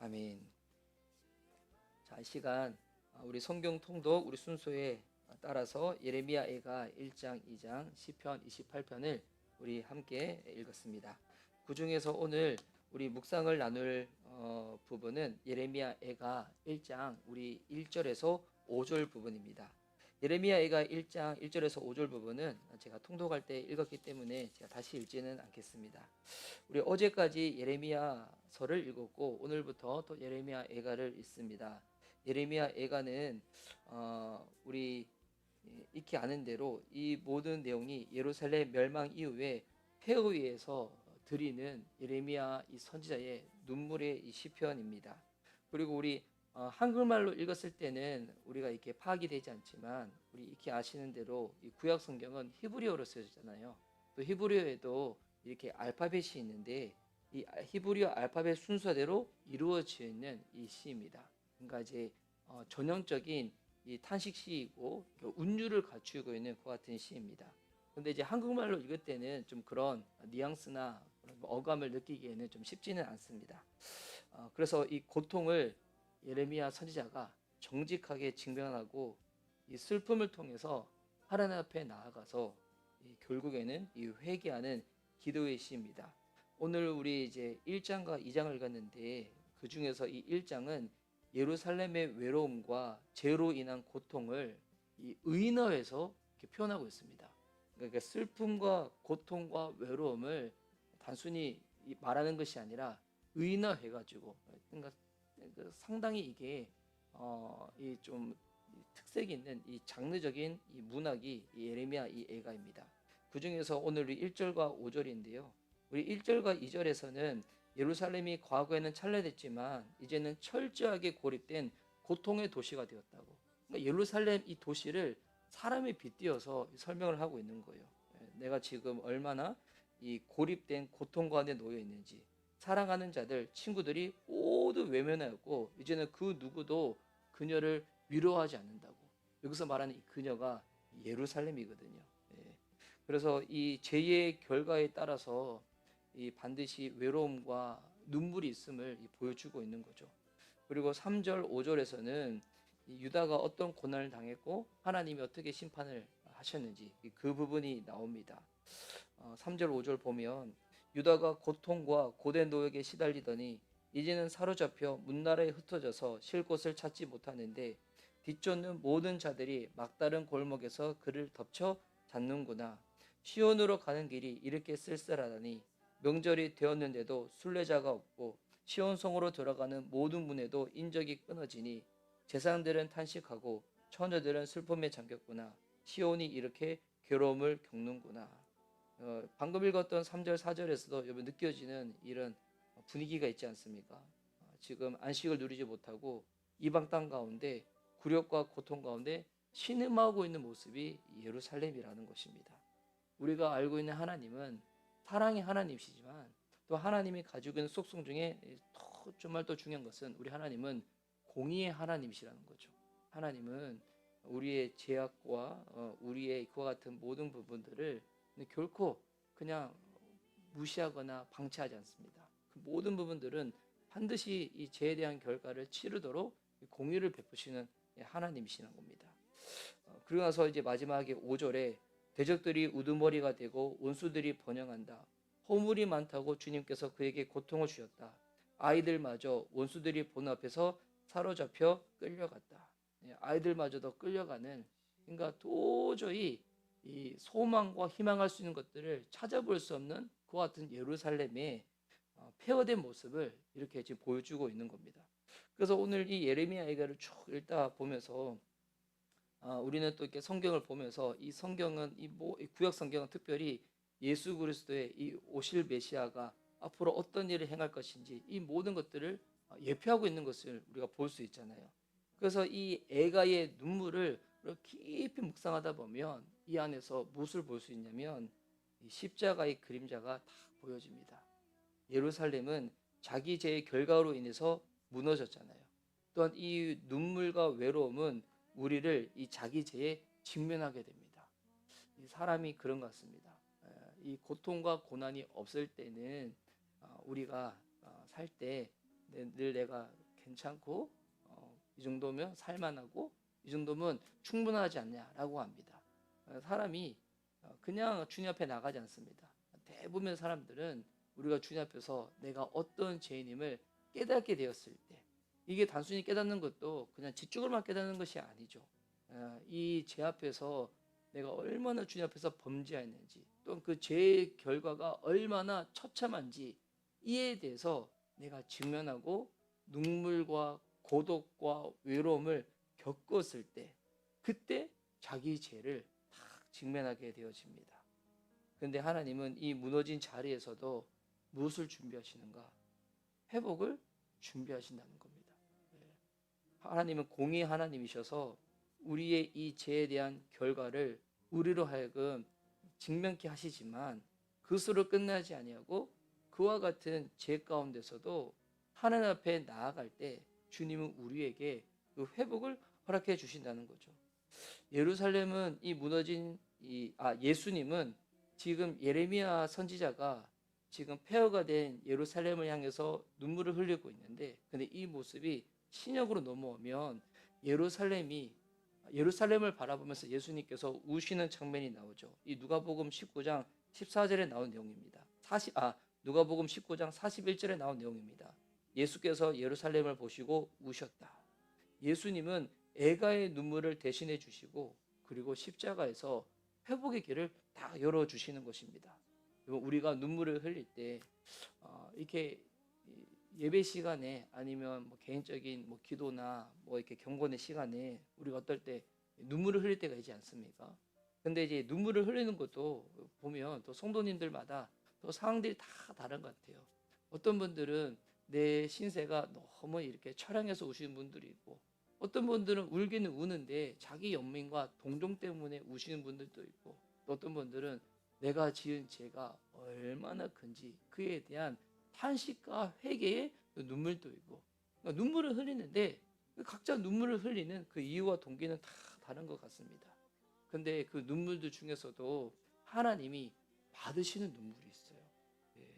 아멘. 자, 이 시간 우리 성경 통독 우리 순서에 따라서 예레미야애가 1장, 2장, 시편 28편을 우리 함께 읽었습니다. 그 중에서 오늘 우리 묵상을 나눌 부분은 예레미야애가 1장 우리 1절에서 5절 부분입니다. 예레미야애가 1장 1절에서 5절 부분은 제가 통독할 때 읽었기 때문에 제가 다시 읽지는 않겠습니다. 우리 어제까지 예레미야서를 읽었고 오늘부터 또 예레미야애가를 읽습니다. 예레미야애가는 우리 익히 아는 대로 이 모든 내용이 예루살렘 멸망 이후에 폐허위에서 드리는 예레미야 이 선지자의 눈물의 이 시편입니다. 그리고 우리 한글말로 읽었을 때는 우리가 이렇게 파악이 되지 않지만 우리 익히 아시는 대로 이 구약 성경은 히브리어로 쓰여졌잖아요. 또 히브리어에도 이렇게 알파벳이 있는데 이 히브리어 알파벳 순서대로 이루어져 있는 이 시입니다. 그러니까 이제 전형적인 이 탄식시이고 운율을 갖추고 있는 그 같은 시입니다. 근데 이제 한국말로 읽을 때는 좀 그런 뉘앙스나 어감을 느끼기에는 좀 쉽지는 않습니다. 그래서 이 고통을 예레미야 선지자가 정직하게 직면하고 이 슬픔을 통해서 하나님 앞에 나아가서 결국에는 이 회개하는 기도의 시입니다. 오늘 우리 이제 1장과 2장을 읽었는데 그 중에서 이 1장은 예루살렘의 외로움과 죄로 인한 고통을 이 의인화해서 이렇게 표현하고 있습니다. 그러니까 슬픔과 고통과 외로움을 단순히 말하는 것이 아니라 의인화해가지고, 그러니까 상당히 이게 이좀 특색이 있는 이 장르적인 이 문학이 이 예레미야 이 애가입니다. 그 중에서 오늘 1절과 5절인데요. 우리 1절과 2절에서는 예루살렘이 과거에는 찬란했지만 이제는 철저하게 고립된 고통의 도시가 되었다고. 그러니까 예루살렘 이 도시를 사람에 빗대어서 설명을 하고 있는 거예요. 내가 지금 얼마나 이 고립된 고통 가운데 놓여 있는지. 사랑하는 자들, 친구들이 모두 외면하였고 이제는 그 누구도 그녀를 위로하지 않는다고. 여기서 말하는 이 그녀가 예루살렘이거든요. 그래서 이 죄의 결과에 따라서 이 반드시 외로움과 눈물이 있음을 보여주고 있는 거죠. 그리고 3절, 5절에서는 유다가 어떤 고난을 당했고 하나님이 어떻게 심판을 하셨는지 그 부분이 나옵니다. 3절, 5절 보면 유다가 고통과 고된 노역에 시달리더니 이제는 사로잡혀 문나라에 흩어져서 쉴 곳을 찾지 못하는데 뒤쫓는 모든 자들이 막다른 골목에서 그를 덮쳐 잡는구나. 시온으로 가는 길이 이렇게 쓸쓸하다니 명절이 되었는데도 순례자가 없고 시온성으로 들어가는 모든 문에도 인적이 끊어지니 제사장들은 탄식하고 처녀들은 슬픔에 잠겼구나. 시온이 이렇게 괴로움을 겪는구나. 방금 읽었던 3절 4절에서도 여러분 느껴지는 이런 분위기가 있지 않습니까? 지금 안식을 누리지 못하고 이방 땅 가운데 굴욕과 고통 가운데 신음하고 있는 모습이 예루살렘이라는 것입니다. 우리가 알고 있는 하나님은 사랑의 하나님이시지만 또 하나님이 가지고 있는 속성 중에 정말 또 중요한 것은 우리 하나님은 공의의 하나님이시라는 거죠. 하나님은 우리의 죄악과 우리의 그와 같은 모든 부분들을 결코 그냥 무시하거나 방치하지 않습니다. 그 모든 부분들은 반드시 이 죄에 대한 결과를 치르도록 공의를 베푸시는 하나님이시는 겁니다. 그러고 나서 이제 마지막에 5절에 대적들이 우두머리가 되고 원수들이 번영한다. 허물이 많다고 주님께서 그에게 고통을 주셨다. 아이들마저 원수들이 본 앞에서 사로잡혀 끌려갔다. 아이들마저도 끌려가는, 그러니까 도저히 이 소망과 희망할 수 있는 것들을 찾아볼 수 없는 그와 같은 예루살렘의 폐허된 모습을 이렇게 지금 보여주고 있는 겁니다. 그래서 오늘 이 예레미야 예가를 쭉 읽다 보면서 우리는 또 이렇게 성경을 보면서 이 성경은 이 구약 성경은 특별히 예수 그리스도의 이 오실 메시아가 앞으로 어떤 일을 행할 것인지 이 모든 것들을 예표하고 있는 것을 우리가 볼 수 있잖아요. 그래서 이 애가의 눈물을 깊이 묵상하다 보면 이 안에서 무엇을 볼 수 있냐면 이 십자가의 그림자가 다 보여집니다. 예루살렘은 자기 죄의 결과로 인해서 무너졌잖아요. 또한 이 눈물과 외로움은 우리를 이 자기 죄에 직면하게 됩니다. 이 사람이 그런 것 같습니다. 이 고통과 고난이 없을 때는 우리가 살 때 늘 내가 괜찮고 이 정도면 살만하고 이 정도면 충분하지 않냐라고 합니다. 사람이 그냥 주님 앞에 나가지 않습니다. 대부분의 사람들은 우리가 주님 앞에서 내가 어떤 죄인임을 깨닫게 되었을 때, 이게 단순히 깨닫는 것도 그냥 지적으로만 깨닫는 것이 아니죠. 이 죄 앞에서 내가 얼마나 주님 앞에서 범죄했는지, 또는 그 죄의 결과가 얼마나 처참한지 이에 대해서 내가 직면하고 눈물과 고독과 외로움을 겪었을 때, 그때 자기 죄를 딱 직면하게 되어집니다. 그런데 하나님은 이 무너진 자리에서도 무엇을 준비하시는가? 회복을 준비하신다는 겁니다. 하나님은 공의 하나님이셔서 우리의 이 죄에 대한 결과를 우리로 하여금 직면케 하시지만 그것으로 끝나지 아니하고 그와 같은 죄 가운데서도 하나님 앞에 나아갈 때 주님은 우리에게 그 회복을 허락해 주신다는 거죠. 예루살렘은 이 무너진 예수님은 지금 예레미야 선지자가 지금 폐허가 된 예루살렘을 향해서 눈물을 흘리고 있는데, 근데 이 모습이 신약으로 넘어오면 예루살렘을 바라보면서 예수님께서 우시는 장면이 나오죠. 이 누가복음 19장 14절에 나온 내용입니다. 누가복음 19장 41절에 나온 내용입니다. 예수께서 예루살렘을 보시고 우셨다. 예수님은 애가의 눈물을 대신해 주시고 그리고 십자가에서 회복의 길을 다 열어주시는 것입니다. 우리가 눈물을 흘릴 때 이렇게 예배 시간에 아니면 뭐 개인적인 뭐 기도나 뭐 이렇게 경건의 시간에 우리가 어떨 때 눈물을 흘릴 때가 있지 않습니까? 근데 이제 눈물을 흘리는 것도 보면 또 성도님들마다 또 상황들이 다 다른 것 같아요. 어떤 분들은 내 신세가 너무 이렇게 처량해서 우시는 분들이 있고, 어떤 분들은 울기는 우는데 자기 연민과 동정 때문에 우시는 분들도 있고, 또 어떤 분들은 내가 지은 죄가 얼마나 큰지 그에 대한 탄식과 회개의 눈물도 있고, 그러니까 눈물을 흘리는데 각자 눈물을 흘리는 그 이유와 동기는 다 다른 것 같습니다. 근데 그 눈물들 중에서도 하나님이 받으시는 눈물이 있어요. 예.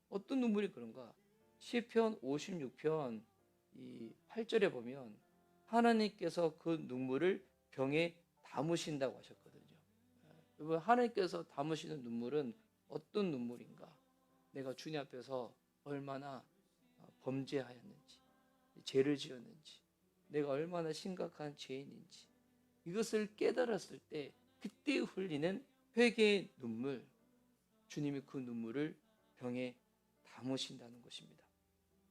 어떤 눈물이 그런가? 시편 56편 이 8절에 보면 하나님께서 그 눈물을 병에 담으신다고 하셨거든요. 여러분, 하나님께서 담으시는 눈물은 어떤 눈물인가? 내가 주님 앞에서 얼마나 범죄하였는지, 죄를 지었는지, 내가 얼마나 심각한 죄인인지 이것을 깨달았을 때 그때 흘리는 회개의 눈물, 주님이 그 눈물을 병에 담으신다는 것입니다.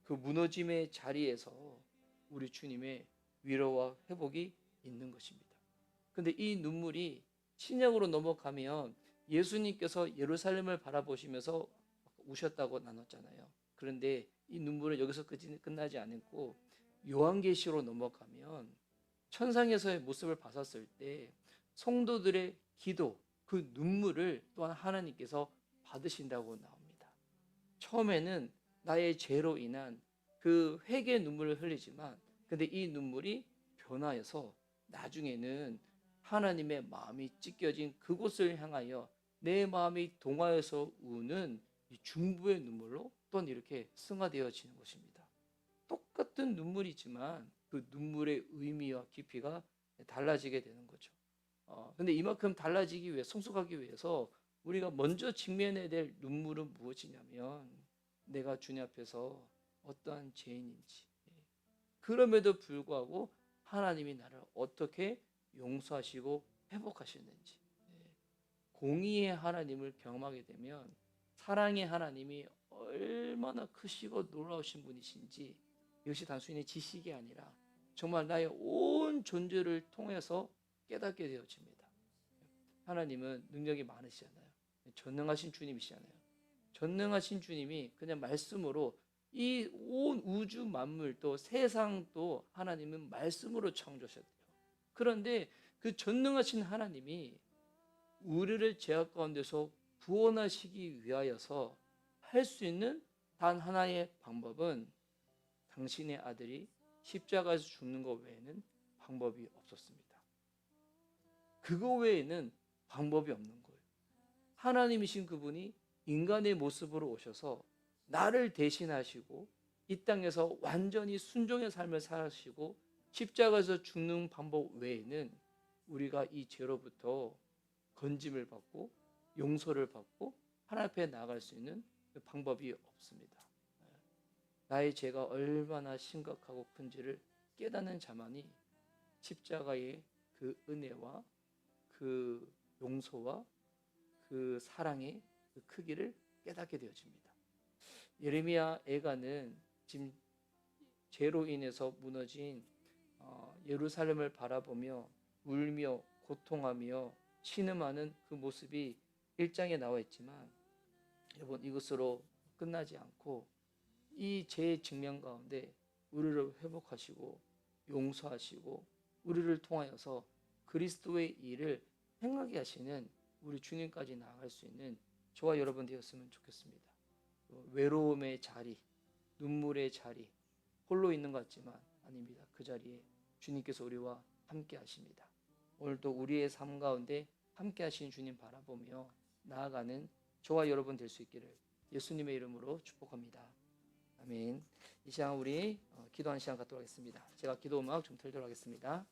그 무너짐의 자리에서 우리 주님의 위로와 회복이 있는 것입니다. 그런데 이 눈물이 신약으로 넘어가면 예수님께서 예루살렘을 바라보시면서 우셨다고 나눴잖아요. 그런데 이 눈물은 여기서 끝나지 않고 요한계시로 넘어가면 천상에서의 모습을 봤었을 때 성도들의 기도, 그 눈물을 또한 하나님께서 받으신다고 나옵니다. 처음에는 나의 죄로 인한 그 회개의 눈물을 흘리지만, 근데 이 눈물이 변화해서 나중에는 하나님의 마음이 찢겨진 그곳을 향하여 내 마음이 동하여서 우는 이 중보의 눈물로 또한 이렇게 승화되어지는 것입니다. 똑같은 눈물이지만 그 눈물의 의미와 깊이가 달라지게 되는 거죠. 근데 이만큼 달라지기 위해, 성숙하기 위해서 우리가 먼저 직면해야 될 눈물은 무엇이냐면 내가 주님 앞에서 어떠한 죄인인지, 그럼에도 불구하고 하나님이 나를 어떻게 용서하시고 회복하셨는지, 공의의 하나님을 경험하게 되면 사랑의 하나님이 얼마나 크시고 놀라우신 분이신지 이것이 단순히 지식이 아니라 정말 나의 온 존재를 통해서 깨닫게 되어집니다. 하나님은 능력이 많으시잖아요. 전능하신 주님이시잖아요. 전능하신 주님이 그냥 말씀으로 이 온 우주 만물 또 세상도 하나님은 말씀으로 창조하셨대요. 그런데 그 전능하신 하나님이 우리를 죄악 가운데서 구원하시기 위하여서 할 수 있는 단 하나의 방법은 당신의 아들이 십자가에서 죽는 것 외에는 방법이 없었습니다. 그거 외에는 방법이 없는 거예요. 하나님이신 그분이 인간의 모습으로 오셔서 나를 대신하시고 이 땅에서 완전히 순종의 삶을 사시고 십자가에서 죽는 방법 외에는 우리가 이 죄로부터 건짐을 받고 용서를 받고 하나님 앞에 나아갈 수 있는 방법이 없습니다. 나의 죄가 얼마나 심각하고 큰지를 깨닫는 자만이 십자가의 그 은혜와 그 용서와 그 사랑의 그 크기를 깨닫게 되어집니다. 예레미야 애가는 지금 죄로 인해서 무너진 예루살렘을 바라보며 울며 고통하며 신음하는 그 모습이 1장에 나와 있지만, 여러분, 이것으로 끝나지 않고 이 죄의 직면 가운데 우리를 회복하시고 용서하시고 우리를 통하여서 그리스도의 일을 행하게 하시는 우리 주님까지 나아갈 수 있는 저와 여러분 되었으면 좋겠습니다. 외로움의 자리, 눈물의 자리, 홀로 있는 것 같지만 아닙니다. 그 자리에 주님께서 우리와 함께 하십니다. 오늘도 우리의 삶 가운데 함께 하신 주님 바라보며 나아가는 저와 여러분 될 수 있기를 예수님의 이름으로 축복합니다. 아멘. 이 시간 우리 기도하는 시간 갖도록 하겠습니다. 제가 기도 음악 좀 틀도록 하겠습니다.